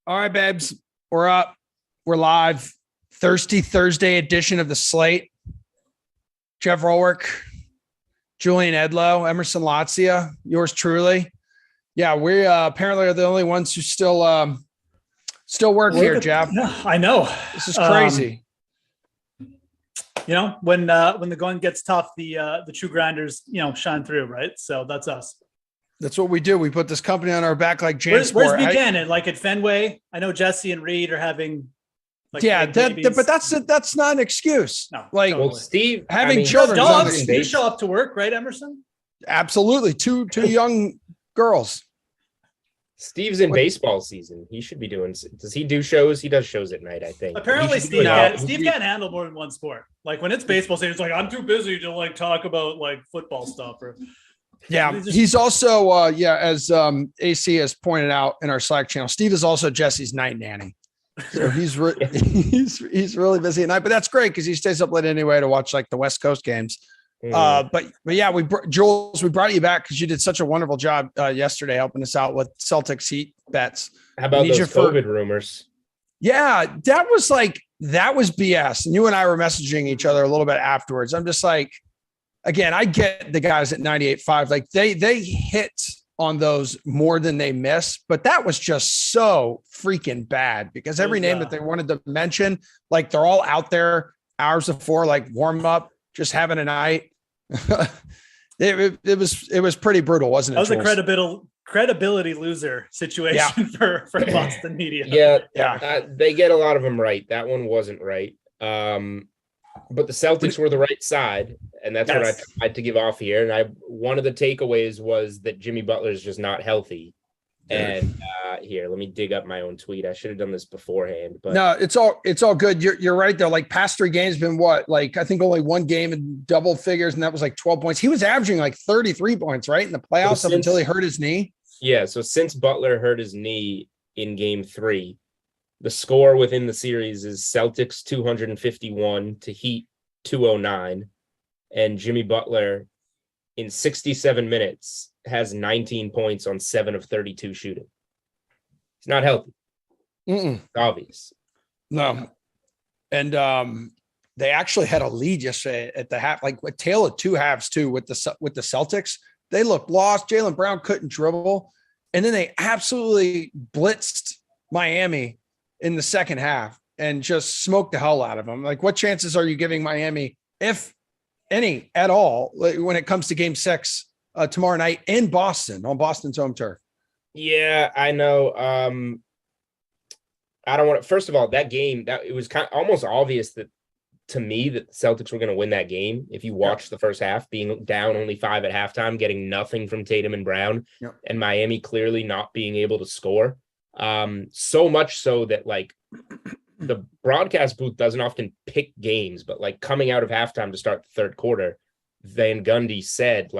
All right, babes, we're up. We're live. Thirsty Thursday edition of the Slate. Jeff Rolwerk, Julian Edlow, Emerson Latzia, yours truly. Yeah, we apparently are the only ones who still work here, Jeff. Yeah, I know. This is crazy. When the going gets tough, the true grinders, shine through, right? So that's us. That's what we do. We put this company on our back like Where's JanSport. Buchanan? Like at Fenway, I know Jesse and Reed are having. But that's not an excuse. No, like totally. Steve having children. Dogs, you show up to work, right, Emerson? Absolutely, two young girls. Steve's in baseball season. He should be doing. Does he do shows? He does shows at night, I think. Apparently, Steve can't handle more than one sport. Like when it's baseball season, it's like I'm too busy to talk about football stuff. Yeah, he's also as AC has pointed out in our Slack channel, Steve is also Jesse's night nanny. So he's really busy at night, but that's great because he stays up late anyway to watch the West Coast games. But yeah, Jules, we brought you back because you did such a wonderful job yesterday helping us out with Celtics Heat bets. How about those COVID rumors? Yeah, that was BS. And you and I were messaging each other a little bit afterwards. I'm just again, I get the guys at 98.5. They hit on those more than they miss, but that was just so freaking bad because every name that they wanted to mention, they're all out there hours before, warm up, just having a night. It was pretty brutal, wasn't it? That was a credibility loser situation for Boston media. They get a lot of them right. That one wasn't right. But the Celtics were the right side, and that's what I tried to give off here. And one of the takeaways was that Jimmy Butler is just not healthy. And here, let me dig up my own tweet. I should have done this beforehand, but no, it's all good. You're right though. Past 3 games been what? I think only one game in double figures, and that was 12 points. He was averaging 33 points, right, in the playoffs until he hurt his knee. Yeah, so since Butler hurt his knee in Game 3. The score within the series is Celtics 251 to Heat 209. And Jimmy Butler in 67 minutes has 19 points on 7 of 32 shooting. He's not healthy. It's obvious. No. And they actually had a lead yesterday at the half, a tale of 2 halves too with the Celtics. They looked lost. Jaylen Brown couldn't dribble. And then they absolutely blitzed Miami in the second half and just smoked the hell out of them. What chances are you giving Miami, if any at all, when it comes to Game 6 tomorrow night in Boston, on Boston's home turf? Yeah, I know. I don't want to, first of all, that game, that it was almost obvious that to me that the Celtics were going to win that game. If you watch the first half, being down only 5 at halftime, getting nothing from Tatum and Brown, and Miami clearly not being able to score. So much so that the broadcast booth doesn't often pick games, but coming out of halftime to start the third quarter, Van Gundy said,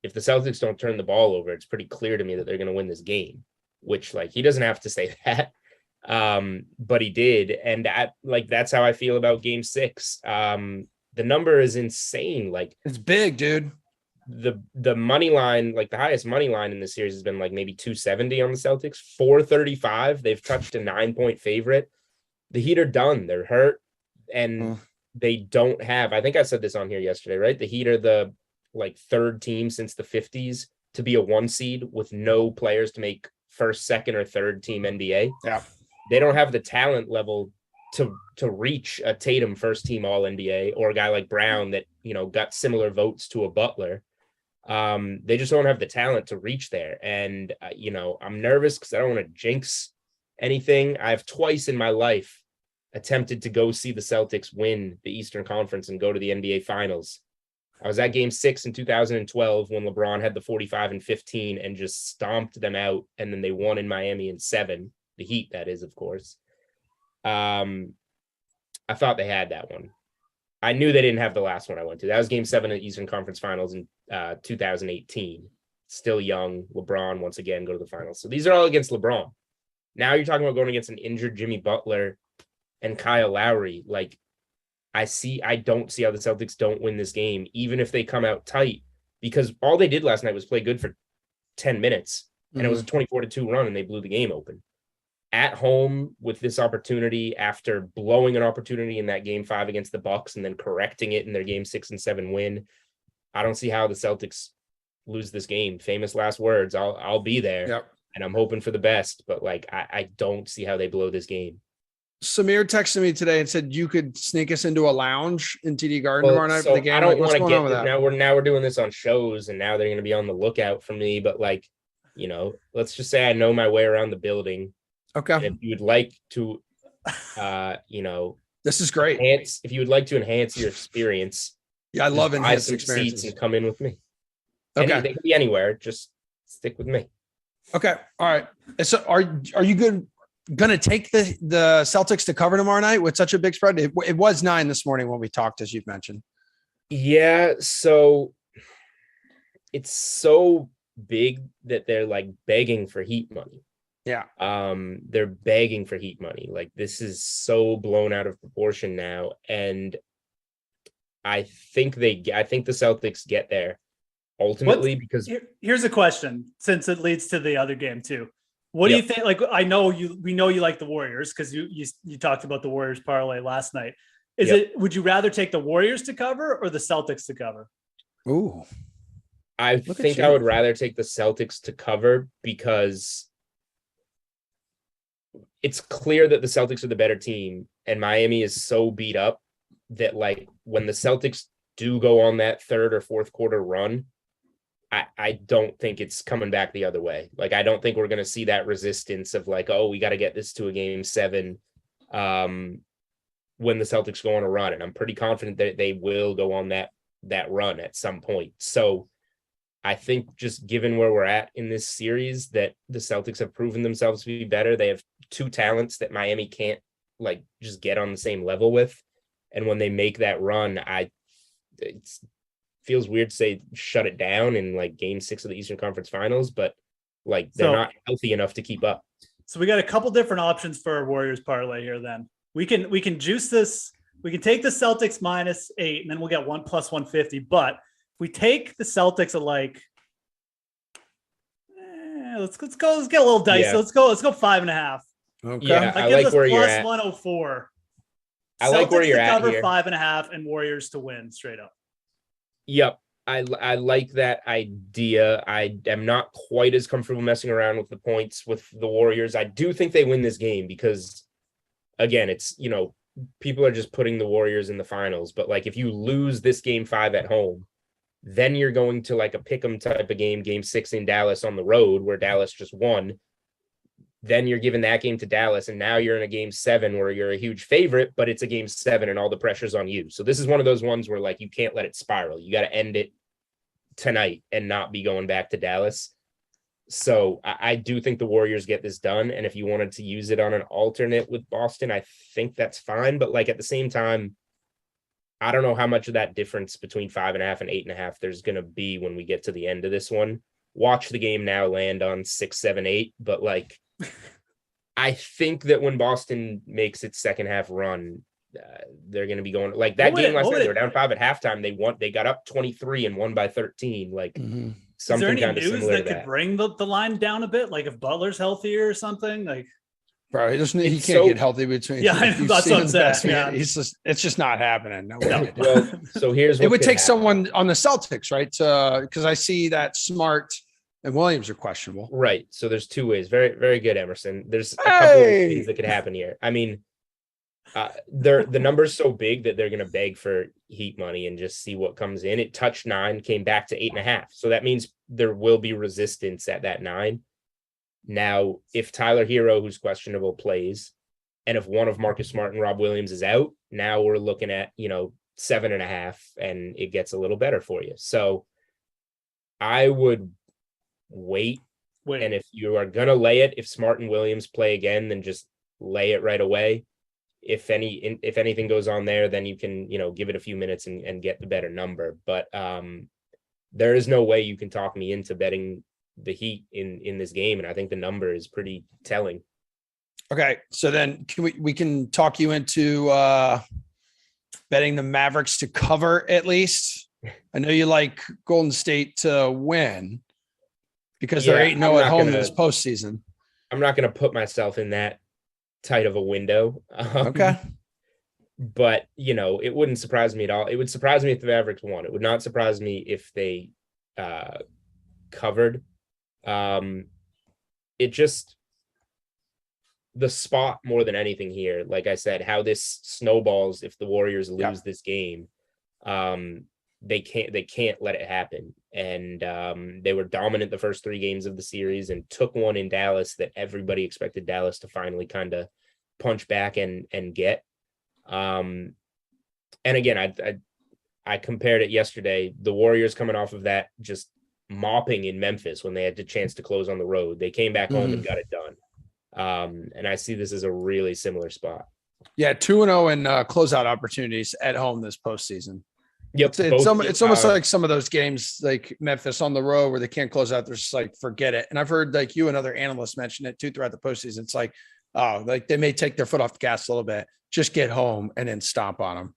if the Celtics don't turn the ball over, it's pretty clear to me that they're going to win this game, which he doesn't have to say that. But he did. And that's how I feel about Game 6. The number is insane. It's big, dude. The money line, the highest money line in the series has been maybe 270 on the Celtics, 435. They've touched a 9-point favorite. The Heat are done. They're hurt, and they don't have. I think I said this on here yesterday, right? The Heat are the third team since the 50s to be a 1 seed with no players to make first, second, or third team NBA. Yeah, they don't have the talent level to reach a Tatum first team All NBA or a guy like Brown that got similar votes to a Butler. They just don't have the talent to reach there. And, I'm nervous because I don't want to jinx anything. I've twice in my life attempted to go see the Celtics win the Eastern Conference and go to the NBA Finals. I was at Game 6 in 2012 when LeBron had the 45 and 15 and just stomped them out. And then they won in Miami in 7, the Heat, that is, of course. I thought they had that one. I knew they didn't have the last one I went to. That was Game 7 of the Eastern Conference Finals in 2018. Still young. LeBron, once again, go to the finals. So these are all against LeBron. Now you're talking about going against an injured Jimmy Butler and Kyle Lowry. I don't see how the Celtics don't win this game, even if they come out tight, because all they did last night was play good for 10 minutes, and it was a 24-2 run, and they blew the game open. at home with this opportunity after blowing an opportunity in that game 5 against the Bucks and then correcting it in their game 6 and 7 win. I don't see how the Celtics lose this game. Famous last words. I'll be there. Yep. And I'm hoping for the best, but like I don't see how they blow this game. Samir texted me today and said you could sneak us into a lounge in TD Garden tomorrow night so for the game. I don't Like, what's want to going on with get that? now we're doing this on shows and now they're going to be on the lookout for me. But like, you know, let's just say I know my way around the building. Okay. And if you would like to, you know, This is great. if you would like to enhance your experience, Yeah, I love buy enhanced some experiences. seats and come in with me. Okay. They can be anywhere. Just stick with me. Okay. All right. So are you going to take the Celtics to cover tomorrow night with such a big spread? It was 9 this morning when we talked, as you've mentioned. Yeah. So it's so big that they're like begging for heat money. Yeah. They're begging for heat money. Like this is so blown out of proportion now. And I think the Celtics get there ultimately because here's a question, since it leads to the other game too. What do you think? Like, we know you like the Warriors because you talked about the Warriors parlay last night. Would you rather take the Warriors to cover or the Celtics to cover? Ooh. I think I would rather take the Celtics to cover because it's clear that the Celtics are the better team and Miami is so beat up that like when the Celtics do go on that third or fourth quarter run, I don't think it's coming back the other way. Like, I don't think we're going to see that resistance of like, oh, we got to get this to a game 7 when the Celtics go on a run. And I'm pretty confident that they will go on that run at some point. So I think just given where we're at in this series, that the Celtics have proven themselves to be better. They have 2 talents that Miami can't like just get on the same level with. And when they make that run, it feels weird to say shut it down in like game 6 of the Eastern Conference Finals, but like they're not healthy enough to keep up. So we got a couple different options for our Warriors parlay here. Then we can juice this. We can take the Celtics -8 and then we'll get 1 plus 150. But if we take the Celtics at like, let's get a little dicey. Yeah. Let's go 5.5. Okay. Yeah, That I gives like us where you're plus at. 104. I like where Celtics you're to at cover here. 5.5 and Warriors to win straight up. Yep. I like that idea. I am not quite as comfortable messing around with the points with the Warriors. I do think they win this game because, again, it's, you know, people are just putting the Warriors in the finals. But, like, if you lose this game 5 at home, then you're going to, like, a pick'em type of game 6 in Dallas on the road where Dallas just won. Then you're giving that game to Dallas, and now you're in a game 7 where you're a huge favorite, but it's a game 7 and all the pressure's on you. So this is one of those ones where, like, you can't let it spiral. You got to end it tonight and not be going back to Dallas. So I do think the Warriors get this done. And if you wanted to use it on an alternate with Boston, I think that's fine. But like at the same time, I don't know how much of that difference between 5.5 and 8.5 there's going to be when we get to the end of this one. Watch the game now land on 6, 7, 8. But like, I think that when Boston makes its second half run, they're going to be going like that game last night. They were down 5 at halftime. They got up 23 and won by 13. Like something kind of similar that could bring the line down a bit? Like if Butler's healthier or something, like. Bro, he can't get healthy between. Yeah, I know, that's what I'm saying. Yeah. It's just not happening. No way. Well, so here's what it would take happen. someone on the Celtics, right? Because I see that Smart and Williams are questionable. Right. So there's 2 ways. Very, very good, Emerson. There's a couple of things that could happen here. I mean, the number's so big that they're going to beg for heat money and just see what comes in. It touched 9, came back to 8.5. So that means there will be resistance at that 9. Now, if Tyler Hero, who's questionable, plays, and if one of Marcus Smart and Rob Williams is out, now we're looking at, 7.5, and it gets a little better for you. So I would wait. And if you are going to lay it, if Smart and Williams play again, then just lay it right away. If anything goes on there, then you can, give it a few minutes and get the better number. But there is no way you can talk me into betting the Heat in this game. And I think the number is pretty telling. Okay. So then we can talk you into betting the Mavericks to cover at least. I know you like Golden State to win because they're 8-0 at home in this postseason. I'm not going to put myself in that tight of a window. Okay. But, it wouldn't surprise me at all. It would surprise me if the Mavericks won. It would not surprise me if they covered. It just, the spot more than anything here, like I said, how this snowballs if the Warriors lose this game. They can't let it happen. And they were dominant the first 3 games of the series and took one in Dallas that everybody expected Dallas to finally kind of punch back and get. And again, I compared it yesterday. The Warriors coming off of that just mopping in Memphis when they had the chance to close on the road. They came back home and got it done. And I see this as a really similar spot. Yeah, 2-0 in closeout opportunities at home this postseason. Yep, it's almost like some of those games like Memphis on the road where they can't close out. They're just like, forget it. And I've heard like you and other analysts mention it too throughout the postseason. It's like, oh, like they may take their foot off the gas a little bit, just get home and then stomp on them.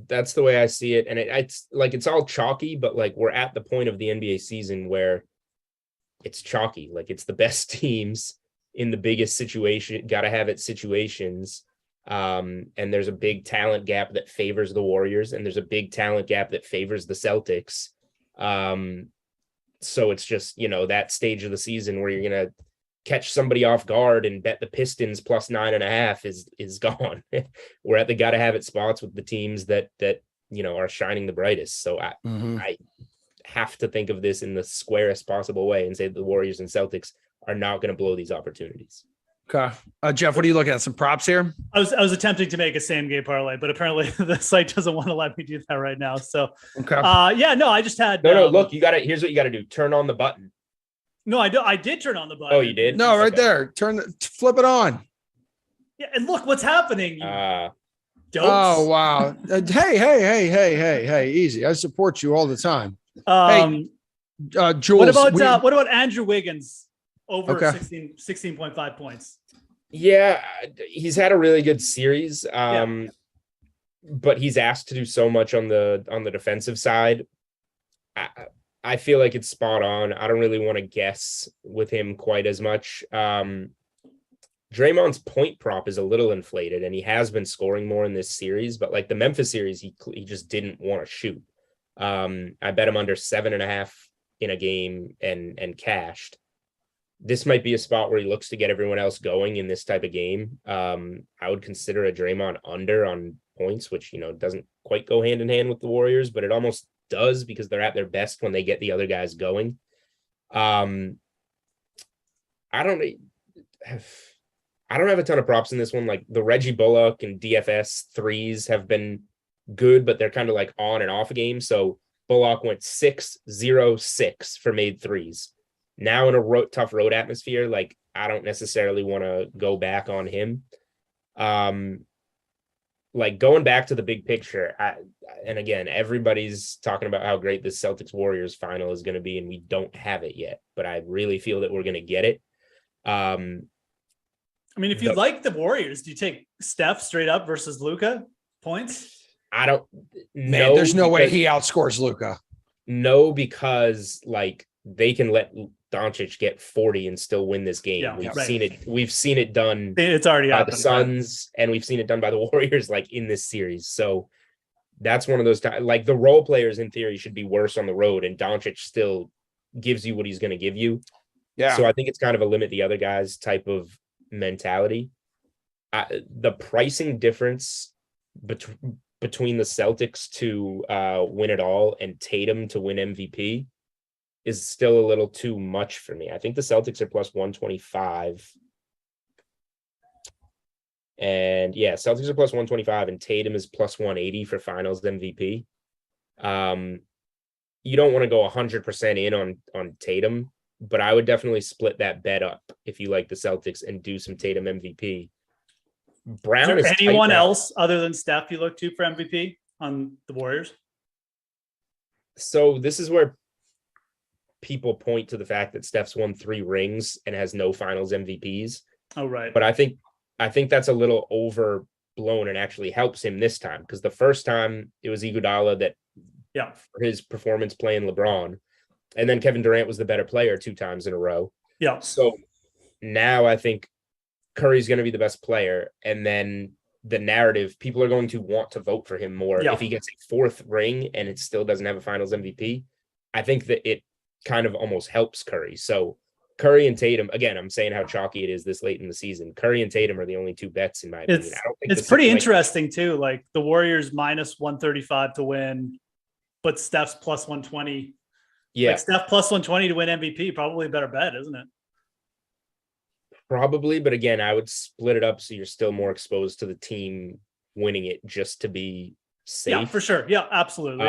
That's the way I see it. And it's like, it's all chalky, but like we're at the point of the NBA season where it's chalky. Like it's the best teams in the biggest situation, got to have it situations. And there's a big talent gap that favors the Warriors, and there's a big talent gap that favors the Celtics. So it's just, that stage of the season where you're going to catch somebody off guard and bet the Pistons plus 9.5 is gone. We're at the got to have it spots with the teams that are shining the brightest. So I have to think of this in the squarest possible way and say the Warriors and Celtics are not going to blow these opportunities. Okay. Jeff, what are you looking at? Some props here? I was attempting to make a same game parlay, but apparently the site doesn't want to let me do that right now. So, okay. I just had look, here's what you got to do. Turn on the button. No, I did turn on the button. Oh, you did? No, right there. Flip it on. Yeah, and look what's happening. Dopes. Oh, wow. Hey, easy. I support you all the time. Jules. What about Andrew Wiggins over 16.5 points? Yeah, he's had a really good series. But he's asked to do so much on the defensive side. I feel like it's spot on. I don't really want to guess with him quite as much. Draymond's point prop is a little inflated, and he has been scoring more in this series, but like the Memphis series, he just didn't want to shoot. I bet him under 7.5 in a game and cashed. This might be a spot where he looks to get everyone else going in this type of game. I would consider a Draymond under on points, which, doesn't quite go hand in hand with the Warriors, but it almost does because they're at their best when they get the other guys going. I don't have a ton of props in this one. Like the Reggie Bullock and DFS threes have been good, but they're kind of like on and off a game. So Bullock went 6-0-6 for made threes. Now in a tough road atmosphere, like I don't necessarily want to go back on him. Like going back to the big picture, and again, everybody's talking about how great this Celtics Warriors final is going to be, and we don't have it yet, but I really feel that we're going to get it. If you like the Warriors, do you take Steph straight up versus Luka points? I don't know. There's no way he outscores Luka. No, because like they can let Doncic get 40 and still win this game. Yeah, seen it. We've seen it done. It's already by the Suns, and we've seen it done by the Warriors, like in this series. So that's one of those times. Like the role players, in theory, should be worse on the road, and Doncic still gives you what he's going to give you. Yeah. So I think it's kind of a limit the other guys type of mentality. The pricing difference between the Celtics to win it all and Tatum to win MVP is still a little too much for me. I think the Celtics are plus 125. And yeah, Celtics are plus 125 and Tatum is plus 180 for finals MVP. You don't want to go 100% in on Tatum, but I would definitely split that bet up if you like the Celtics and do some Tatum MVP. Brown is anyone else other than Steph you look to for MVP on the Warriors? So this is where people point to the fact that Steph's won 3 rings and has no finals MVPs. Oh, right. But I think that's a little overblown and actually helps him this time, because the first time it was Iguodala that, for his performance playing LeBron, and then Kevin Durant was the better player 2 times in a row. Yeah. So now I think Curry's going to be the best player. And then the narrative, people are going to want to vote for him more. Yeah. If he gets a 4th ring and it still doesn't have a finals MVP, I think that it kind of almost helps Curry. So Curry and Tatum, again, I'm saying how chalky it is this late in the season. Curry and Tatum are the only 2 bets in my opinion. I don't think it's pretty interesting too. Like the Warriors minus 135 to win, but Steph's plus 120. Yeah. Like Steph plus 120 to win MVP, probably a better bet, isn't it? Probably, but again, I would split it up so you're still more exposed to the team winning it just to be safe. Yeah, for sure. Yeah, absolutely.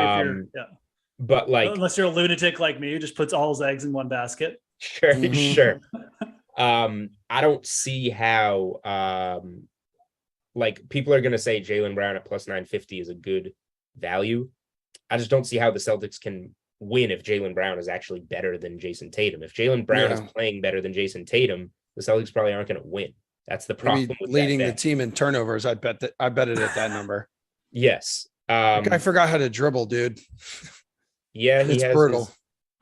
But like, unless you're a lunatic like me who just puts all his eggs in one basket. Sure. I don't see how like people are gonna say Jaylen Brown at plus 950 is a good value. I just don't see how the Celtics can win if Jaylen Brown is actually better than Jason Tatum. If Jaylen Brown is playing better than Jason Tatum, the Celtics probably aren't going to win. That's the problem. Maybe leading the team in turnovers. I bet it at that number. Yes. I forgot how to dribble, dude. Yeah, it's brutal.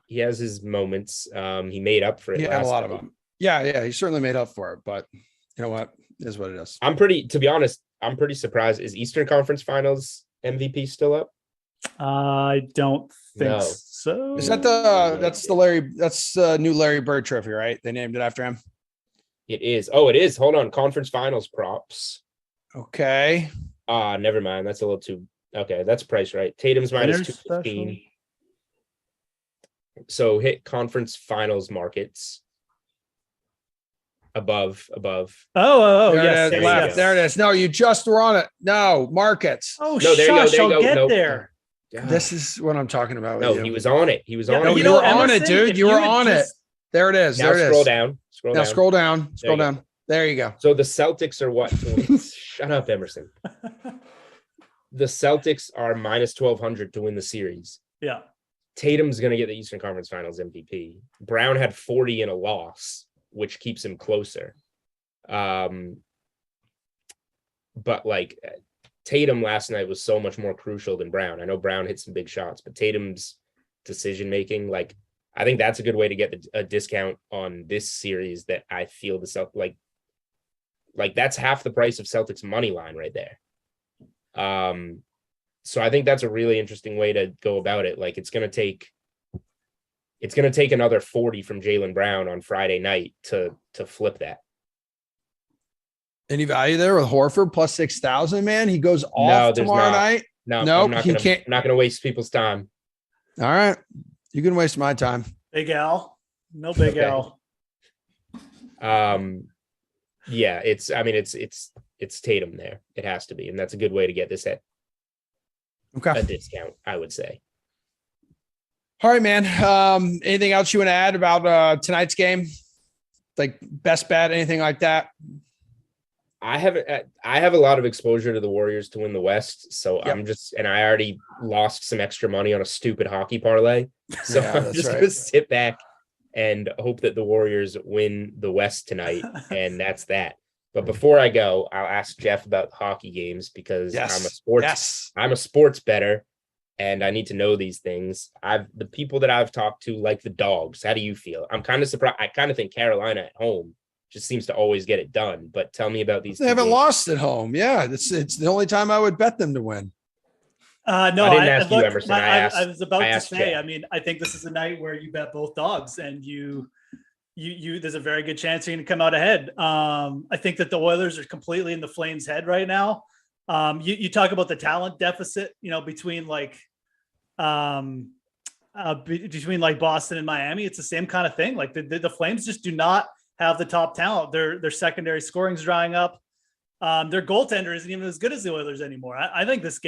He has his moments. He made up for it. He had a lot of them. Yeah, he certainly made up for it. But you know what? It is what it is. To be honest, I'm pretty surprised. Is Eastern Conference Finals MVP still up? I don't think so. Is that that's new Larry Bird trophy, right? They named it after him. It is. Oh, it is. Hold on. Conference Finals props. Okay. Never mind. That's a little too. Okay, that's price right. Tatum's minus 215. So hit Conference Finals markets. Above. Oh, there yes. It is. Left. There it is. No, you just were on it. No, markets. Oh, no, there shush, you go. I'll get there. This is what I'm talking about. No, he was on it. He was on it. No, you were on it, dude. You were on it. There it is. Now there it scroll is. Down. Scroll now down. Scroll down. Scroll down. There you go. So the Celtics are what? Shut up, Emerson. The Celtics are minus 1,200 to win the series. Yeah. Tatum's going to get the Eastern Conference Finals MVP. Brown had 40 in a loss, which keeps him closer. But like Tatum last night was so much more crucial than Brown. I know Brown hit some big shots, but Tatum's decision-making, like, I think that's a good way to get a discount on this series that I feel like that's half the price of Celtics money line right there. So I think that's a really interesting way to go about it. Like it's going to take another 40 from Jaylen Brown on Friday night to flip that. Any value there with Horford plus 6,000, man? He goes off tomorrow night. No, he can't. I'm not going to waste people's time. All right. You can waste my time. Big Al. No Big Al. Yeah, it's Tatum there. It has to be. And that's a good way to get this at a discount, I would say. All right, man. Anything else you want to add about tonight's game? Like best bet, anything like that? I have a lot of exposure to the Warriors to win the West. So yep. I already lost some extra money on a stupid hockey parlay. So I'm just going to sit back and hope that the Warriors win the West tonight. And that's that. But before I go, I'll ask Jeff about hockey games because I'm a sports bettor and I need to know these things. The people that I've talked to like the dogs. How do you feel? I'm kind of surprised. I kind of think Carolina at home just seems to always get it done. But tell me about these. They haven't lost at home. Yeah, it's the only time I would bet them to win. No, I didn't ask you, Emerson. I was about to say. Jeff. I mean, I think this is a night where you bet both dogs, and you there's a very good chance you're going to come out ahead. I think that the Oilers are completely in the Flames' head right now. You talk about the talent deficit, between Boston and Miami. It's the same kind of thing. Like the Flames just do not have the top talent. Their secondary scoring's drying up. Their goaltender isn't even as good as the Oilers anymore. I think this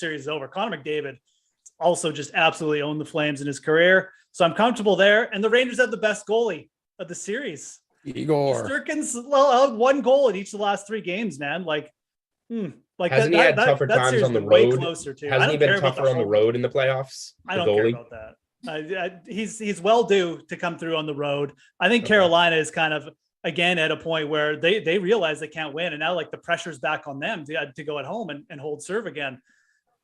series is over. Connor McDavid also just absolutely owned the Flames in his career. So I'm comfortable there. And the Rangers have the best goalie of the series. Igor Sturkin's allowed one goal in each of the last 3 games, man. Hasn't he had tougher times on the road? Way closer to. Hasn't he been tougher on the road in the playoffs? I don't care about that. He's well due to come through on the road. I think Carolina is kind of again at a point where they realize they can't win, and now the pressure's back on them to go at home and hold serve again.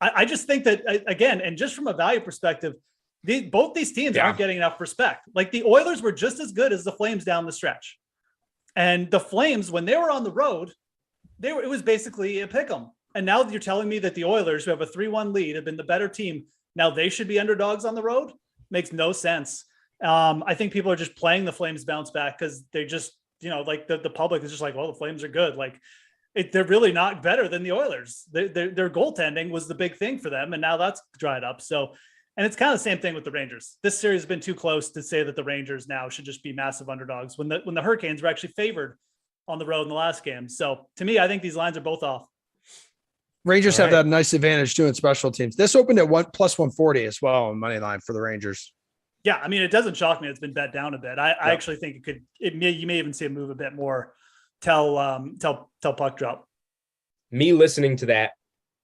I just think that again, and just from a value perspective, both these teams aren't getting enough respect. Like the Oilers were just as good as the Flames down the stretch. And the Flames, when they were on the road, it was basically a pick 'em. And now you're telling me that the Oilers, who have a 3-1 lead, have been the better team. Now they should be underdogs on the road? Makes no sense. I think people are just playing the Flames bounce back because they just, like the public is just like, well, the Flames are good. Like they're really not better than the Oilers. Their goaltending was the big thing for them, and now that's dried up. So, and it's kind of the same thing with the Rangers. This series has been too close to say that the Rangers now should just be massive underdogs when the Hurricanes were actually favored on the road in the last game. So to me, I think these lines are both off. Rangers have that nice advantage too in special teams. This opened at +140 as well on money line for the Rangers. Yeah, I mean, it doesn't shock me. It's been bet down a bit. I actually think you may even see it move a bit more till puck drop. Me listening to that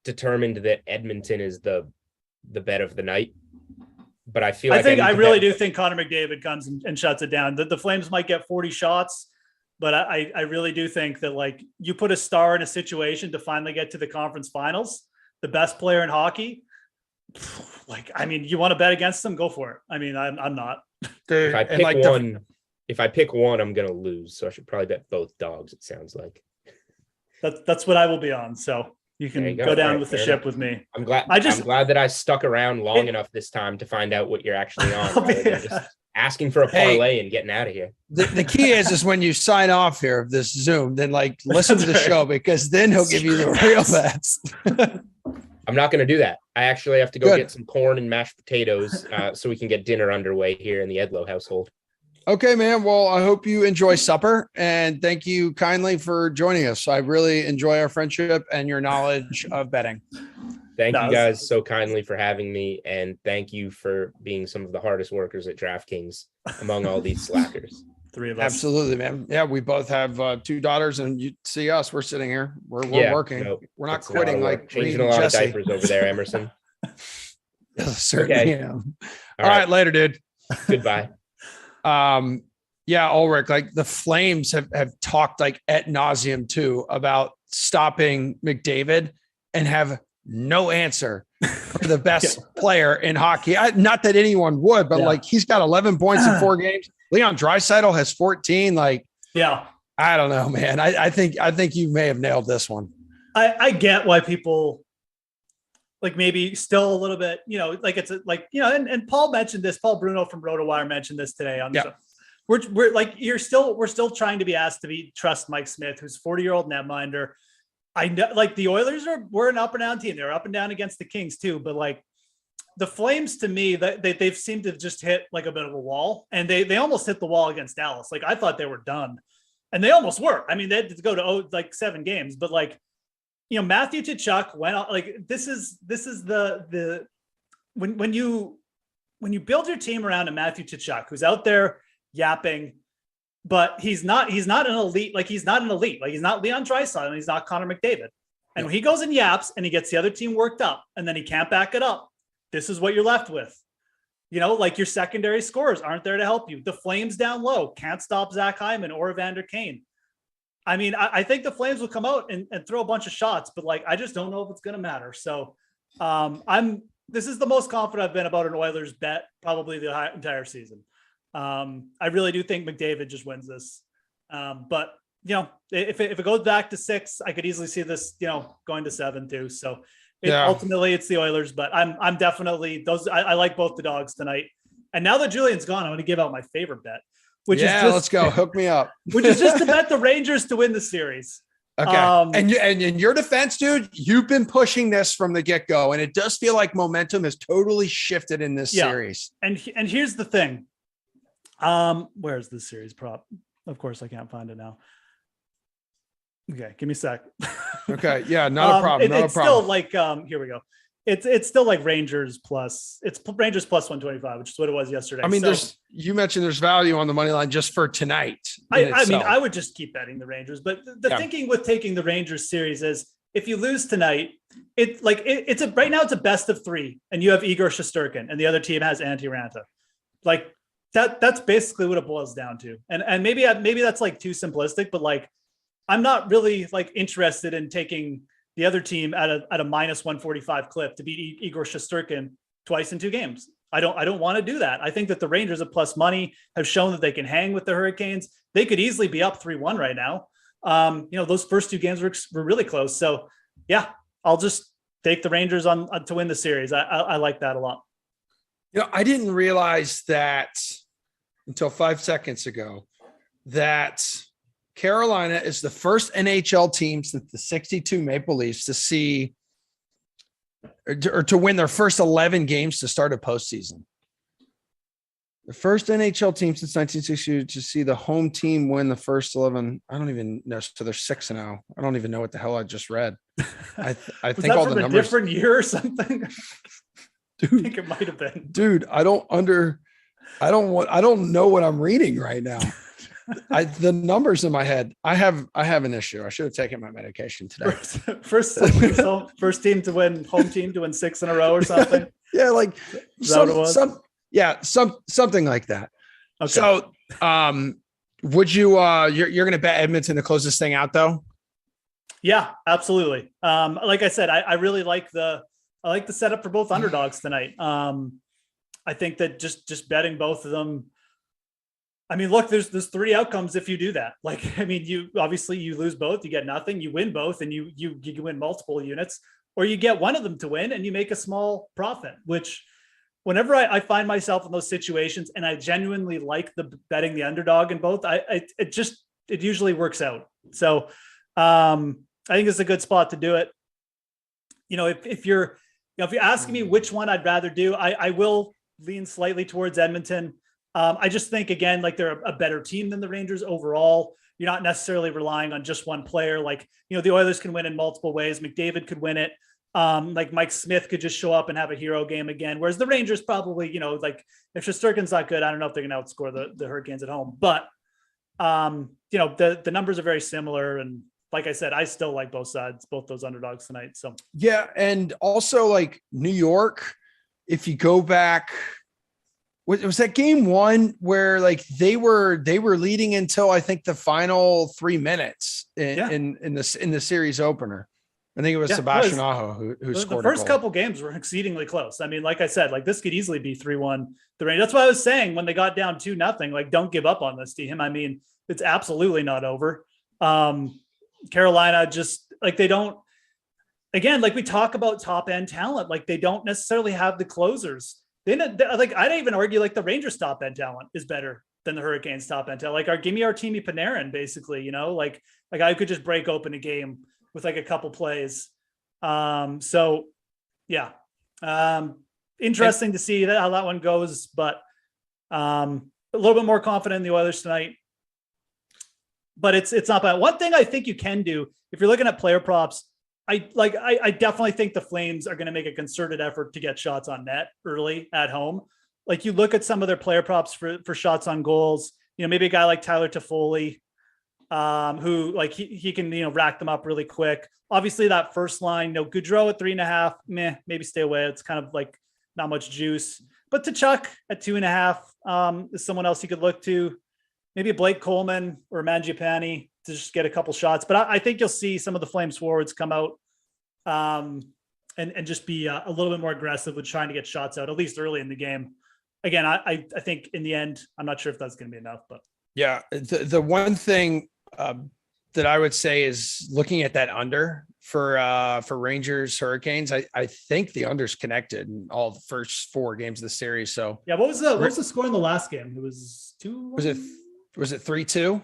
determined that Edmonton is the bet of the night. But I feel like I really do think Connor McDavid comes and shuts it down. The Flames might get 40 shots, but I really do think that, like, you put a star in a situation to finally get to the conference finals, the best player in hockey. Like, I mean, you want to bet against them? Go for it. I mean, I'm not. If I pick one, I'm gonna lose. So I should probably bet both dogs. It sounds like that's what I will be on. So you can go down with the ship with me. I'm glad that I stuck around long enough this time to find out what you're actually on. Just asking for a parlay and getting out of here. The key is when you sign off here of this Zoom, then like listen to the show, because then he'll give you the real bets. I'm not going to do that. I actually have to go get some corn and mashed potatoes so we can get dinner underway here in the Edlow household. Okay, man. Well, I hope you enjoy supper, and thank you kindly for joining us. I really enjoy our friendship and your knowledge of betting. Thank you guys so kindly for having me, and thank you for being some of the hardest workers at DraftKings among all these slackers. Three of us. Absolutely, man. Yeah, we both have 2 daughters, and you see us. We're sitting here. We're working. No, we're not quitting. Like changing a lot of diapers over there, Emerson. Certainly am. All right, later, dude. Goodbye. Yeah, Ulrich, like the Flames have talked like ad nauseum too about stopping McDavid and have no answer for the best player in hockey. Not that anyone would, but like he's got 11 points in 4 games. Leon Draisaitl has 14. Like, I don't know, man. I think you may have nailed this one. I get why people like maybe still a little bit, like it's like, and Paul mentioned this. Paul Bruno from RotoWire mentioned this today on the show. We're like, we're still trying to be asked to trust Mike Smith, who's 40-year-old netminder. I know, like, the Oilers were an up and down team. They're up and down against the Kings too, but like the Flames, to me, they've seemed to just hit like a bit of a wall, and they almost hit the wall against Dallas. Like, I thought they were done, and they almost were. I mean, they had to go to like 7 games, but like, Matthew Tkachuk went on. Like, this is the when you build your team around a Matthew Tkachuk who's out there yapping, but he's not an elite. Like, he's not an elite. Like, he's not Leon Draisaitl, and he's not Connor McDavid. And when he goes and yaps and he gets the other team worked up, and then he can't back it up, this is what you're left with. Like, your secondary scorers aren't there to help you. The Flames down low can't stop Zach Hyman or Evander Kane. I mean, I think the Flames will come out and throw a bunch of shots, but like, I just don't know if it's going to matter. So this is the most confident I've been about an Oilers bet probably the entire season. I really do think McDavid just wins this. But if it goes back to 6, I could easily see this, going to 7 too. So ultimately it's the Oilers, but I'm definitely I like both the dogs tonight. And now that Julian's gone, I'm going to give out my favorite bet, which is just, let's go. Hook me up. Which is just to bet the Rangers to win the series. Okay. And in your defense, dude, you've been pushing this from the get-go, and it does feel like momentum has totally shifted in this series. And here's the thing. Where's the series prop? Of course, I can't find it now. Okay, give me a sec. Okay, yeah, not a problem. It's still like here we go. It's still like Rangers plus. It's Rangers plus 125, which is what it was yesterday. I mean, you mentioned there's value on the money line just for tonight. I mean, I would just keep betting the Rangers, but the thinking with taking the Rangers series is if you lose tonight, right now it's a best of 3, and you have Igor Shesterkin, and the other team has Antti Ranta. Like that's basically what it boils down to. And maybe that's like too simplistic, but like, I'm not really like interested in taking the other team at a minus 145 clip to beat Igor Shesterkin twice in 2 games. I don't want to do that. I think that the Rangers at plus money have shown that they can hang with the Hurricanes. They could easily be up 3-1 right now. Those first two games were really close. So yeah, I'll just take the Rangers on to win the series. I like that a lot. I didn't realize that until 5 seconds ago that Carolina is the first NHL team since the 62 Maple Leafs to see or to win their first 11 games to start a postseason. The first NHL team since 1962 to see the home team win the first 11. I don't even know. So they're 6-0. I don't even know what the hell I just read. I think all the numbers. A different year or something. Dude, I think it might have been. Dude, I don't know what I'm reading right now. The numbers in my head. I have an issue. I should have taken my medication today. First team to win, home team to win 6 in a row or something. Yeah, like something like that. Okay. So, would you? You're going to bet Edmonton to close this thing out, though? Yeah, absolutely. Like I said, I really like the setup for both underdogs tonight. I think that just betting both of them. I mean, look, there's 3 outcomes if you do that. Like, I mean, you lose both, you get nothing, you win both, and you win multiple units, or you get one of them to win and you make a small profit, which whenever I find myself in those situations and I genuinely like the betting the underdog in both, it usually works out. So I think it's a good spot to do it. If you're asking me which one I'd rather do, I will lean slightly towards Edmonton. I just think, again, like they're a better team than the Rangers overall. You're not necessarily relying on just one player. Like, the Oilers can win in multiple ways. McDavid could win it. Like Mike Smith could just show up and have a hero game again. Whereas the Rangers probably, like if Shesterkin's not good, I don't know if they're going to outscore the Hurricanes at home. But, the numbers are very similar. And like I said, I still like both sides, both those underdogs tonight. So, yeah. And also like New York, if you go back, was that game 1 where like they were leading until I think the final 3 minutes in the series opener. I think it was Sebastian Aho who scored. The first couple games were exceedingly close. I mean, like I said, like this could easily be 3-1 the Rangers. That's why I was saying when they got down 2-0, like don't give up on this team. I mean, it's absolutely not over. Carolina just like they don't. Again, like we talk about top end talent, like they don't necessarily have the closers. Like I'd even argue like the Rangers top end talent is better than the Hurricanes top end talent. Like give me Artemi Panarin, basically, like I could just break open a game with like a couple plays. So yeah. Interesting to see how that one goes, but a little bit more confident in the Oilers tonight. But it's not bad. One thing I think you can do if you're looking at player props, I definitely think the Flames are going to make a concerted effort to get shots on net early at home. Like you look at some of their player props for shots on goals, maybe a guy like Tyler Toffoli, who like he can, rack them up really quick. Obviously that first line, Goudreau at 3.5, maybe stay away. It's kind of like not much juice, but Tkachuk at 2.5 is someone else you could look to. Maybe Blake Coleman or Mangiapane to just get a couple shots. But I think you'll see some of the Flames forwards come out and just be a little bit more aggressive with trying to get shots out, at least early in the game. Again, I think in the end, I'm not sure if that's going to be enough. But yeah, the one thing that I would say is looking at that under for Rangers Hurricanes. I think the under's connected in all the first 4 games of the series. So yeah, what was the score in the last game? It was 2-1? Was it 3-2?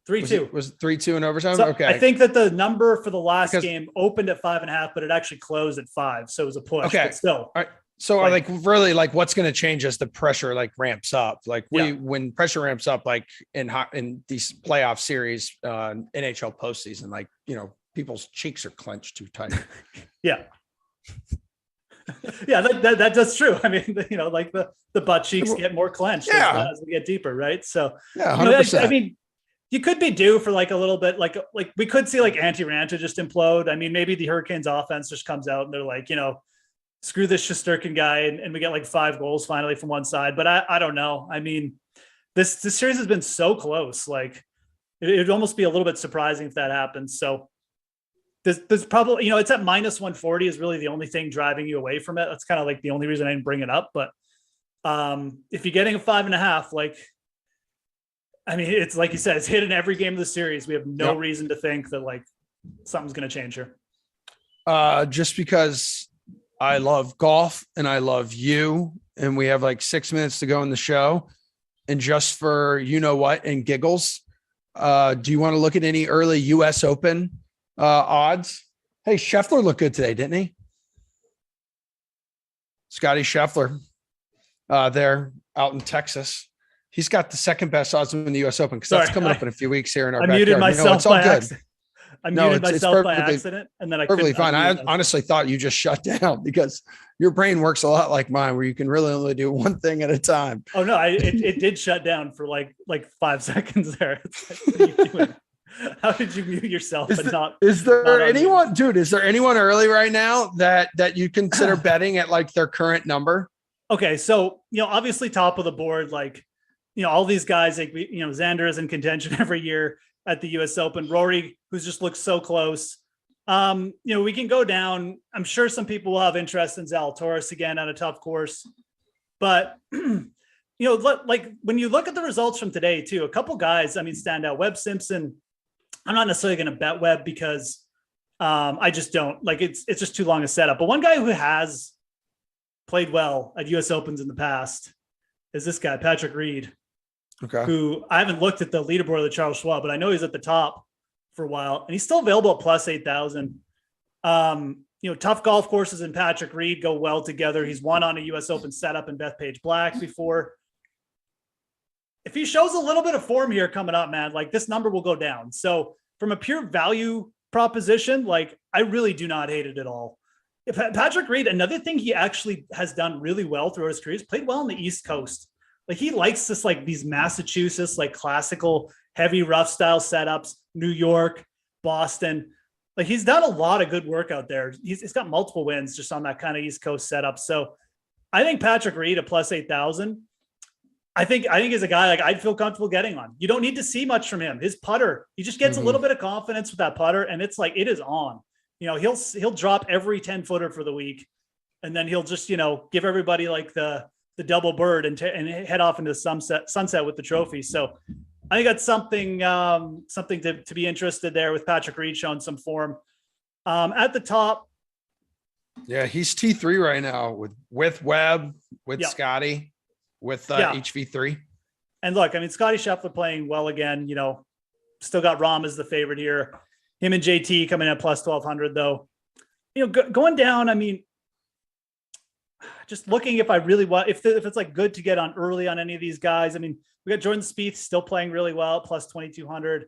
3-2. Was it 3-2 in overtime? So okay. I think that the number for the last game opened at 5.5, but it actually closed at 5. So it was a push. Okay. But still. All right. So really what's going to change as the pressure ramps up? When pressure ramps up, in these playoff series, NHL postseason, people's cheeks are clenched too tight. Yeah. Yeah, that's true. I mean, the butt cheeks get more clenched as we get deeper, right? So yeah, 100%. I mean, you could be due for a little bit, like we could see Antti Raanta just implode. I mean, maybe the Hurricanes offense just comes out and they're screw this Shesterkin guy, and we get 5 goals finally from one side. But I don't know. I mean, this series has been so close. It'd almost be a little bit surprising if that happens. So there's probably, it's at minus 140 is really the only thing driving you away from it. That's kind of the only reason I didn't bring it up. But If you're getting a 5.5, like, I mean, it's like you said, it's hit in every game of the series. We have no reason to think that like something's going to change here. Just because I love golf and I love you, and we have like 6 minutes to go in the show, and just for you know what and giggles, do you want to look at any early U.S. Open odds? Hey, Scheffler looked good today, didn't he? Scotty Scheffler, there out in Texas. He's got the second best odds in the U.S. Open because that's coming up in a few weeks here in our backyard. Muted myself it's all by good. accident. I muted myself by accident, and then I perfectly fine. I myself. honestly thought you just shut down because your brain works a lot like mine, where you can really only do one thing at a time. Oh no, it did shut down for like 5 seconds there. It's like, what are you doing? How did you mute yourself? Is there anyone, dude? Is there anyone early right now that you consider betting at like their current number? Okay, so obviously top of the board, like all these guys, like Xander is in contention every year at the U.S. Open. Rory, who's just looked so close. We can go down. I'm sure some people will have interest in Zalatoris again on a tough course, but like when you look at the results from today too, a couple guys, stand out. Webb Simpson. I'm not necessarily going to bet Webb because I just don't like it's just too long a setup. But one guy who has played well at U.S. Opens in the past is this guy, Patrick Reed. Okay. Who I haven't looked at the leaderboard of the Charles Schwab, but I know he's at the top for a while, and he's still available at plus 8,000. Tough golf courses and Patrick Reed go well together. He's won on a U.S. Open setup in Bethpage Black before. If he shows a little bit of form here coming up, man, like this number will go down. So from a pure value proposition, like I really do not hate it at all. If Patrick Reed, another thing he actually has done really well throughout his career, he's played well on the East Coast. Like he likes this, like these Massachusetts, like classical heavy rough style setups, New York, Boston. Like he's done a lot of good work out there. He's got multiple wins just on that kind of East Coast setup. So I think Patrick Reed at plus 8,000, I think is a guy like I'd feel comfortable getting on. You don't need to see much from him. His putter, he just gets a little bit of confidence with that putter, and it's like it is on. He'll drop every 10-footer for the week, and then he'll just give everybody like the double bird and head off into the sunset with the trophy. So I think that's something to be interested there with Patrick Reed showing some form at the top. Yeah, he's T3 right now with Webb, with Scotty, with HV3. And look, Scotty Scheffler playing well again. Still got Rahm as the favorite here. Him and JT coming in at plus 1,200 though. Going down. Just looking if I really want, if it's like good to get on early on any of these guys. We got Jordan Spieth still playing really well, plus 2,200.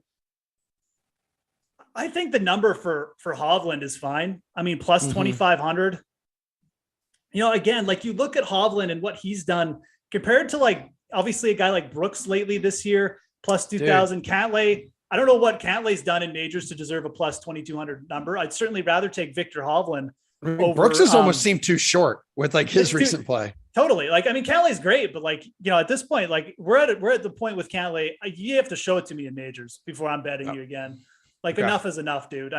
I think the number for Hovland is fine. Plus 2,500. Again, like you look at Hovland and what he's done compared to like, obviously a guy like Brooks lately this year, plus 2,000. Cantlay, I don't know what Cantlay's done in majors to deserve a plus 2,200 number. I'd certainly rather take Victor Hovland. Brooks has almost seemed too short with like his recent play. Totally. Like, Cantlay's great, but like, at this point, like we're at the point with Cantlay, you have to show it to me in majors before I'm betting you again. Like enough is enough, dude.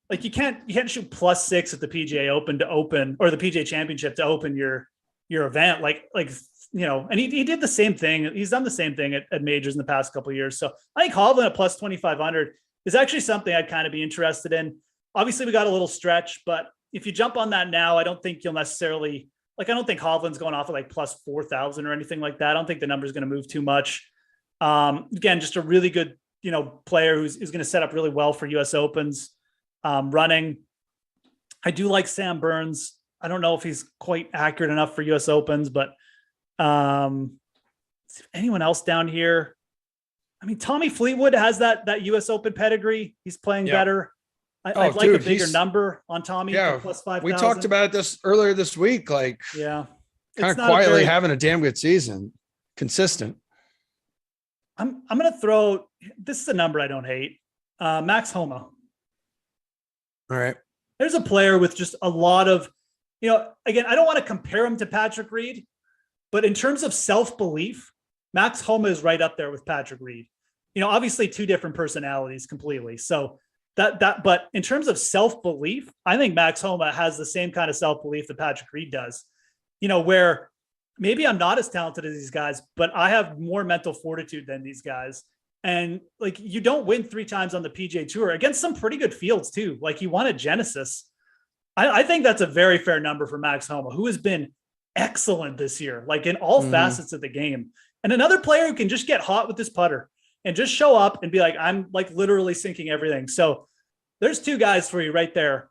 Like you can't shoot plus 6 at the PGA Open to open, or the PGA Championship to open your event. And he did the same thing. He's done the same thing at majors in the past couple of years. So I think Hovland at plus 2,500 is actually something I'd kind of be interested in. Obviously we got a little stretch, but if you jump on that now, I don't think you'll necessarily, like, I don't think Hovland's going off at like plus 4,000 or anything like that. I don't think the number is going to move too much. Again, just a really good, player who's going to set up really well for US Opens running. I do like Sam Burns. I don't know if he's quite accurate enough for US Opens, but anyone else down here? Tommy Fleetwood has that US Open pedigree. He's playing better. I'd like a bigger number on Tommy. Yeah, plus 5,000. We talked about this earlier this week. Like, kind of quietly having a damn good season, consistent. I'm going to throw. This is a number I don't hate. Max Homa. All right. There's a player with just a lot of, again, I don't want to compare him to Patrick Reed, but in terms of self-belief, Max Homa is right up there with Patrick Reed. Obviously two different personalities completely. So but in terms of self-belief, I think Max Homa has the same kind of self-belief that Patrick Reed does, where maybe I'm not as talented as these guys, but I have more mental fortitude than these guys. And like, you don't win 3 times on the PGA Tour against some pretty good fields too. Like, he won at Genesis. I think that's a very fair number for Max Homa, who has been excellent this year, like in all facets of the game. And another player who can just get hot with this putter and just show up and be like, I'm like literally sinking everything. So there's 2 guys for you right there.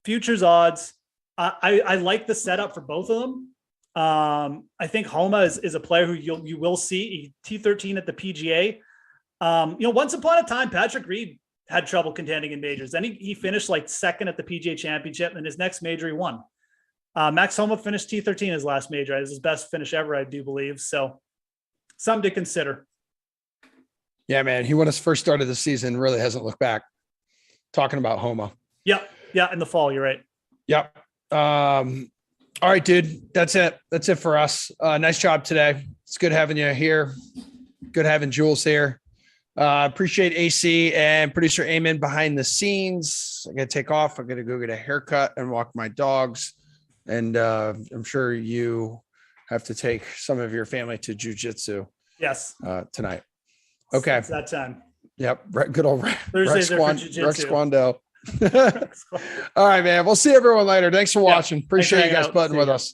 Futures odds. I like the setup for both of them. I think Homa is a player who you will see T13 at the PGA. Once upon a time, Patrick Reed had trouble contending in majors. Then he finished like second at the PGA Championship, and his next major he won. Max Homa finished T13 his last major. It was his best finish ever, I do believe. So something to consider. Yeah, man. He won his first start of the season. Really hasn't looked back. Talking about Homa. Yep. Yeah. In the fall. You're right. Yep. All right, dude. That's it. That's it for us. Nice job today. It's good having you here. Good having Jules here. Appreciate AC and producer Eamon behind the scenes. I got to take off. I'm going to go get a haircut and walk my dogs. And I'm sure you have to take some of your family to jujitsu. Yes. Tonight. Okay. It's that time. Yep. Good old Thursdays Rex are for jiu-jitsu. Rex Kwando. All right, man. We'll see everyone later. Thanks for watching. Appreciate you guys putting with us.